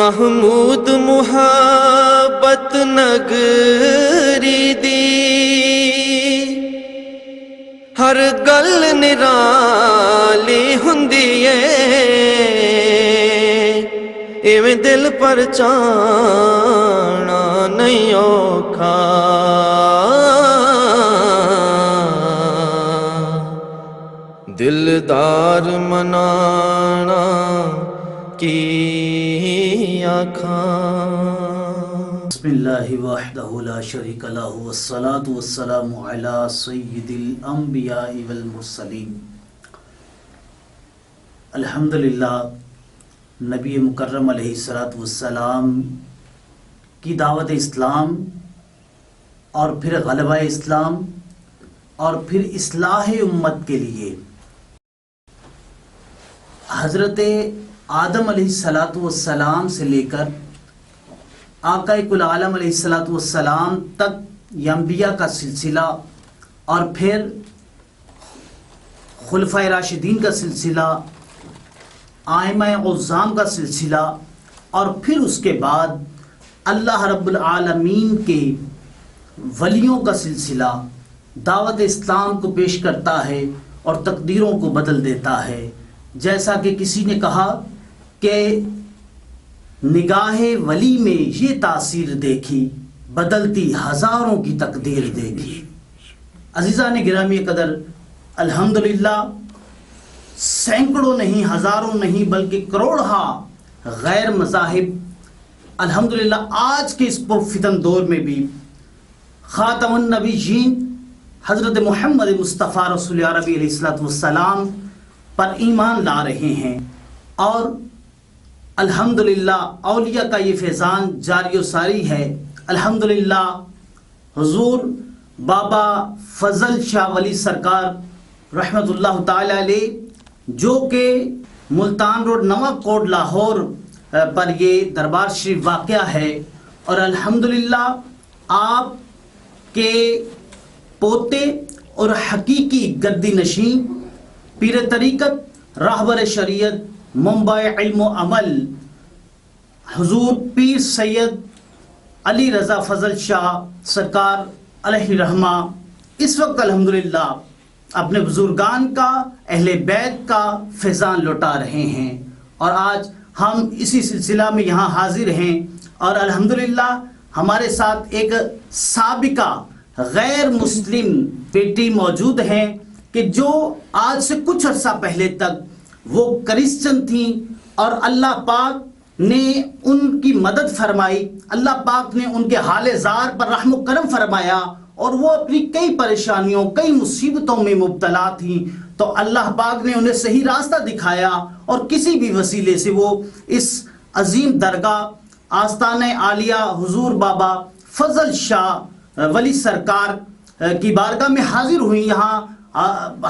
محمود محبت نگری دی ہر گل نرالی ہوندی ہے ایویں دل پر چانا نہیں اوکھا دلدار منانا کی آکھاں۔ بسم اللہ وحدہ لا شریک لہ والصلاة والسلام علی سید الانبیاء والمرسلین۔ الحمدللہ نبی مکرم علیہ السلام کی دعوت اسلام اور پھر غلبہ اسلام اور پھر اصلاح امت کے لیے حضرت آدم علیہ السلام سے لے کر آقا کل عالم علیہ السلام تک یہ انبیاء کا سلسلہ اور پھر خلفائے راشدین کا سلسلہ، ائمہ اعظام کا سلسلہ اور پھر اس کے بعد اللہ رب العالمین کے ولیوں کا سلسلہ دعوت اسلام کو پیش کرتا ہے اور تقدیروں کو بدل دیتا ہے۔ جیسا کہ کسی نے کہا کہ نگاہ ولی میں یہ تاثیر دیکھی بدلتی ہزاروں کی تقدیر دیکھی۔ عزیزان گرامی قدر، الحمدللہ سینکڑوں نہیں، ہزاروں نہیں بلکہ کروڑہا غیر مذاہب الحمدللہ آج کے اس پرفتن دور میں بھی خاتم النبیین حضرت محمد مصطفیٰ رسول عربی علیہ السلام پر ایمان لا رہے ہیں، اور الحمدللہ اولیاء کا یہ فیضان جاری و ساری ہے۔ الحمدللہ حضور بابا فضل شاہ ولی سرکار رحمت اللہ تعالی علیہ، جو کہ ملتان روڈ نواں کوٹ لاہور پر یہ دربار شریف واقع ہے، اور الحمدللہ آپ کے پوتے اور حقیقی گدی نشین پیر طریقت راہبر شریعت منبع علم و عمل حضور پیر سید علی رضا فضل شاہ سرکار علیہ رحمہ اس وقت الحمدللہ اپنے بزرگان کا اہل بیت کا فیضان لوٹا رہے ہیں، اور آج ہم اسی سلسلہ میں یہاں حاضر ہیں، اور الحمدللہ ہمارے ساتھ ایک سابقہ غیر مسلم بیٹی موجود ہیں کہ جو آج سے کچھ عرصہ پہلے تک وہ کرسچن تھیں، اور اللہ پاک نے ان کی مدد فرمائی، اللہ پاک نے ان کے حال زار پر رحم و کرم فرمایا، اور وہ اپنی کئی پریشانیوں کئی مصیبتوں میں مبتلا تھیں، تو اللہ پاک نے انہیں صحیح راستہ دکھایا، اور کسی بھی وسیلے سے وہ اس عظیم درگاہ آستانہ عالیہ حضور بابا فضل شاہ ولی سرکار کی بارگاہ میں حاضر ہوئی، یہاں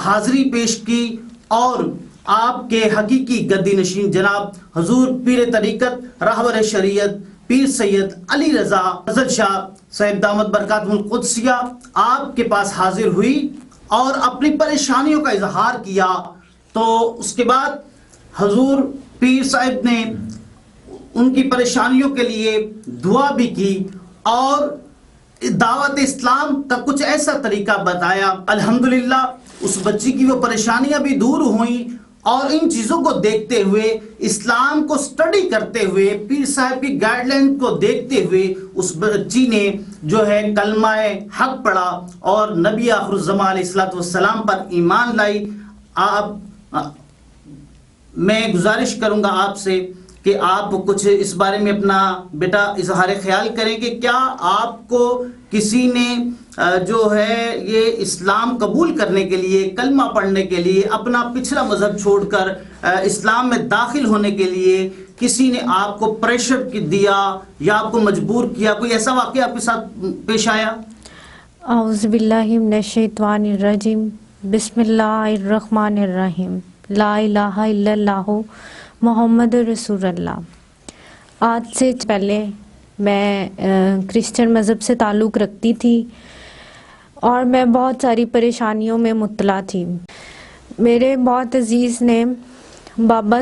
حاضری پیش کی، اور آپ کے حقیقی گدی نشین جناب حضور پیر طریقت راہبر شریعت پیر سید علی رضا فضل شاہ صاحب دامت برکاتہم القدسیہ آپ کے پاس حاضر ہوئی اور اپنی پریشانیوں کا اظہار کیا۔ تو اس کے بعد حضور پیر صاحب نے ان کی پریشانیوں کے لیے دعا بھی کی، اور دعوت اسلام کا کچھ ایسا طریقہ بتایا۔ الحمدللہ اس بچی کی وہ پریشانیاں بھی دور ہوئیں، اور ان چیزوں کو دیکھتے ہوئے اسلام کو سٹڈی کرتے ہوئے پیر صاحب کی گائیڈ لائن کو دیکھتے ہوئے اس بچی نے جو ہے کلمہ حق پڑھا اور نبی آخر الزمان علیہ السلام پر ایمان لائی۔ میں گزارش کروں گا آپ سے کہ آپ کچھ اس بارے میں اپنا بیٹا اظہار خیال کریں کہ کیا آپ کو کسی نے جو ہے یہ اسلام قبول کرنے کے لیے، کلمہ پڑھنے کے لیے، اپنا پچھلا مذہب چھوڑ کر اسلام میں داخل ہونے کے لیے کسی نے آپ کو پریشر دیا یا آپ کو مجبور کیا، کوئی ایسا واقعہ آپ کے ساتھ پیش آیا؟ اعوذ باللہ من الشیطان الرجیم، بسم اللہ الرحمن الرحیم، لا الہ الا اللہ محمد رسول اللہ۔ آج سے پہلے میں کرسچن مذہب سے تعلق رکھتی تھی، اور میں بہت ساری پریشانیوں میں مبتلا تھی۔ میرے بہت عزیز نے بابا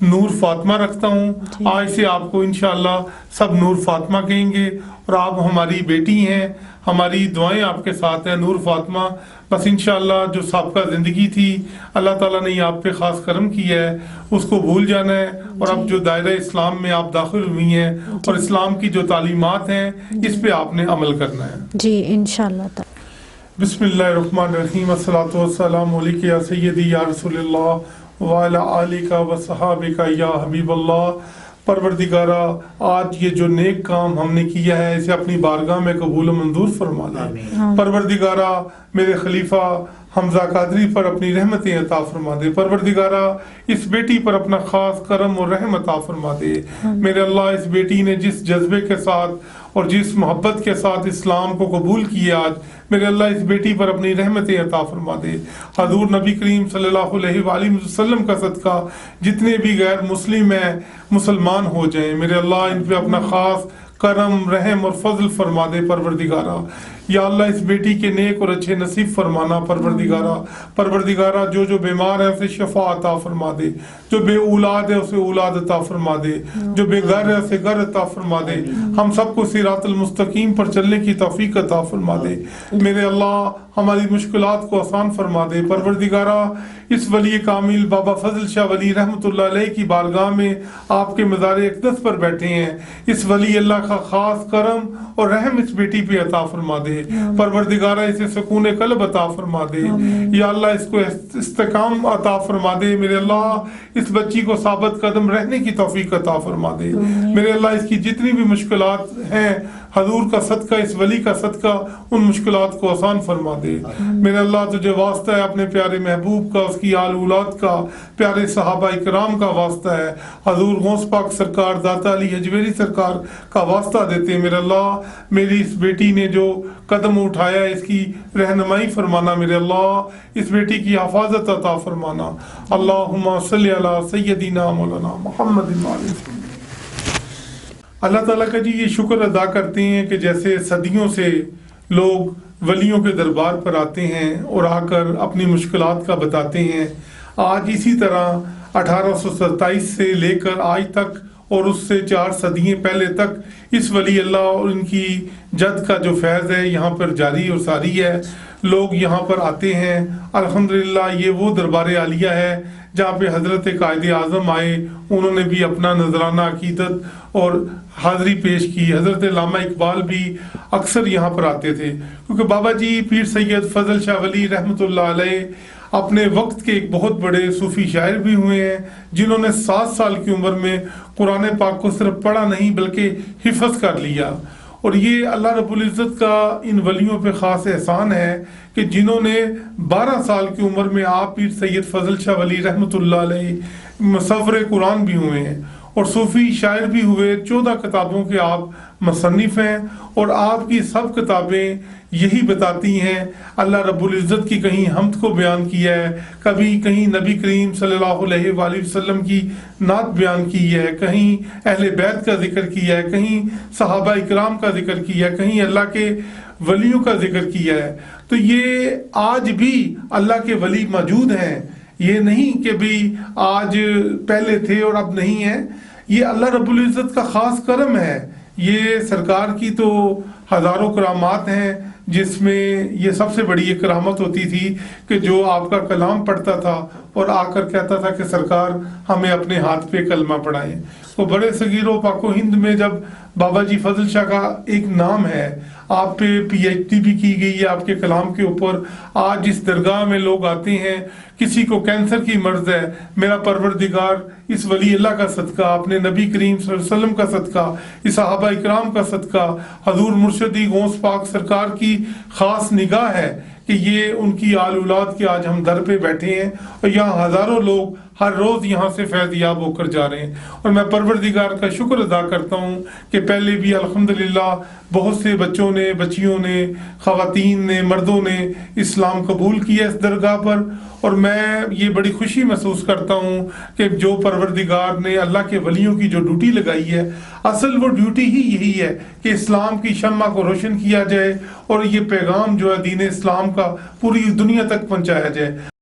نور فاطمہ رکھتا ہوں. آج سے آپ کو انشاءاللہ سب نور فاطمہ کہیں گے اور آپ ہماری بیٹی ہیں, ہماری دعائیں آپ کے ساتھ ہیں نور فاطمہ. بس انشاءاللہ جو سابقہ زندگی تھی اللہ تعالیٰ نے آپ پہ خاص کرم کیا ہے اس کو بھول جانا ہے, اور اب جو دائرہ اسلام میں آپ داخل ہوئی ہیں اور اسلام کی جو تعلیمات ہیں اس پہ آپ نے عمل کرنا ہے. جی انشاءاللہ تعالی. بسم اللہ الرحمن الرحیم. الصلاۃ والسلام علیک یا سیدی یا رسول اللہ وعلی آلک و صحابک یا حبیب اللہ. پروردگارہ آج یہ جو نیک کام ہم نے کیا ہے اسے اپنی بارگاہ میں قبول و منظور فرما دے. پروردگارہ میرے خلیفہ حمزہ قادری پر اپنی رحمتیں عطا فرما دے. پروردگارہ اس بیٹی پر اپنا خاص کرم اور رحم عطا فرما دے. میرے اللہ اس بیٹی نے جس جذبے کے ساتھ اور جس محبت کے ساتھ اسلام کو قبول کیا آج میرے اللہ اس بیٹی پر اپنی رحمتیں عطا فرما دے. حضور نبی کریم صلی اللہ علیہ وآلہ وسلم کا صدقہ جتنے بھی غیر مسلم ہیں مسلمان ہو جائیں میرے اللہ ان پہ اپنا خاص کرم رحم اور فضل فرما دے. پروردگارہ یا اللہ اس بیٹی کے نیک اور اچھے نصیب فرمانا. پروردگارہ جو بیمار ہے اسے شفا عطا فرما دے. جو بے اولاد ہے اسے اولاد عطا فرما دے. جو بے گھر ہے اسے گھر عطا فرما دے. ہم سب کو صراط المستقیم پر چلنے کی توفیق عطا فرما دے. میرے اللہ ہماری مشکلات کو آسان فرما دے. پروردگارہ اس ولی کامل بابا فضل شاہ ولی رحمۃ اللہ علیہ کی بارگاہ میں آپ کے مزار اقدس پر بیٹھے ہیں. اس ولی اللہ کا خاص کرم اور رحم اس بیٹی پہ عطا فرما دے. پروردگارہ اسے سکون قلب عطا فرما دے. یا اللہ اس کو استقام عطا فرما دے. میرے اللہ اس بچی کو ثابت قدم رہنے کی توفیق عطا فرما دے. میرے اللہ اس کی جتنی بھی مشکلات ہیں حضور کا صدقہ اس ولی کا صدقہ ان مشکلات کو آسان فرما دے. میرے اللہ تجھے واسطہ ہے اپنے پیارے محبوب کا اس کی آل اولاد کا پیارے صحابہ اکرام کا واسطہ ہے. حضور غوث پاک سرکار داتا علی حجویری سرکار کا واسطہ دیتے. میرے اللہ میری اس بیٹی نے جو قدم اٹھایا اس کی رہنمائی فرمانا. میرے اللہ اس بیٹی کی حفاظت عطا فرمانا. اللہم صلی علی سیدنا مولانا محمد. اللہ تعالیٰ کا جی یہ شکر ادا کرتے ہیں کہ جیسے صدیوں سے لوگ ولیوں کے دربار پر آتے ہیں اور آ کر اپنی مشکلات کا بتاتے ہیں. آج اسی طرح 1827 سے لے کر آج تک اور اس سے 4 صدییں پہلے تک اس ولی اللہ اور ان کی جد کا جو فیض ہے یہاں پر جاری اور ساری ہے. لوگ یہاں پر آتے ہیں. الحمدللہ یہ وہ دربار عالیہ ہے جہاں پہ حضرت قائد اعظم آئے, انہوں نے بھی اپنا نذرانہ عقیدت اور حاضری پیش کی. حضرت علامہ اقبال بھی اکثر یہاں پر آتے تھے کیونکہ بابا جی پیر سید فضل شاہ ولی رحمۃ اللہ علیہ اپنے وقت کے ایک بہت بڑے صوفی شاعر بھی ہوئے ہیں جنہوں نے 7 سال کی عمر میں قرآن پاک کو صرف پڑھا نہیں بلکہ حفظ کر لیا. اور یہ اللہ رب العزت کا ان ولیوں پہ خاص احسان ہے کہ جنہوں نے 12 سال کی عمر میں آپ پیر سید فضل شاہ ولی رحمۃ اللہ علیہ مصور قرآن بھی ہوئے ہیں اور صوفی شاعر بھی ہوئے. 14 کتابوں کے آپ مصنف ہیں اور آپ کی سب کتابیں یہی بتاتی ہیں اللہ رب العزت کی کہیں حمد کو بیان کیا ہے, کبھی کہیں نبی کریم صلی اللہ علیہ وآلہ وسلم کی نعت بیان کی ہے, کہیں اہل بیت کا ذکر کیا ہے, کہیں صحابہ اکرام کا ذکر کیا ہے, کہیں اللہ کے ولیوں کا ذکر کیا ہے. تو یہ آج بھی اللہ کے ولی موجود ہیں. یہ نہیں کہ بھی آج پہلے تھے اور اب نہیں ہیں. یہ اللہ رب العزت کا خاص کرم ہے. یہ سرکار کی تو ہزاروں کرامات ہیں جس میں یہ سب سے بڑی ایک کرامت ہوتی تھی کہ جو آپ کا کلام پڑھتا تھا اور آ کر کہتا تھا کہ سرکار ہمیں اپنے ہاتھ پہ کلمہ پڑھائیں. تو بڑے صغیر و پاک و ہند میں جب بابا جی فضل شاہ کا ایک نام ہے, آپ پہ PhD بھی کی گئی ہے آپ کے کلام کے اوپر. آج اس درگاہ میں لوگ آتے ہیں, کسی کو کینسر کی مرض ہے, میرا پروردگار اس ولی اللہ کا صدقہ, اپنے نبی کریم صلی اللہ علیہ وسلم کا صدقہ, اس صحابہ اکرام کا صدقہ, حضور مرشدی غوث پاک سرکار کی خاص نگاہ ہے کہ یہ ان کی آل اولاد کے آج ہم در پہ بیٹھے ہیں اور یہاں ہزاروں لوگ ہر روز یہاں سے فیض یاب ہو کر جا رہے ہیں. اور میں پروردگار کا شکر ادا کرتا ہوں کہ پہلے بھی الحمدللہ بہت سے بچوں نے, بچیوں نے, خواتین نے, مردوں نے اسلام قبول کیا اس درگاہ پر. اور میں یہ بڑی خوشی محسوس کرتا ہوں کہ جو پروردگار نے اللہ کے ولیوں کی جو ڈیوٹی لگائی ہے, اصل وہ ڈیوٹی ہی یہی ہے کہ اسلام کی شمع کو روشن کیا جائے اور یہ پیغام جو ہے دین اسلام کا پوری دنیا تک پہنچایا جائے.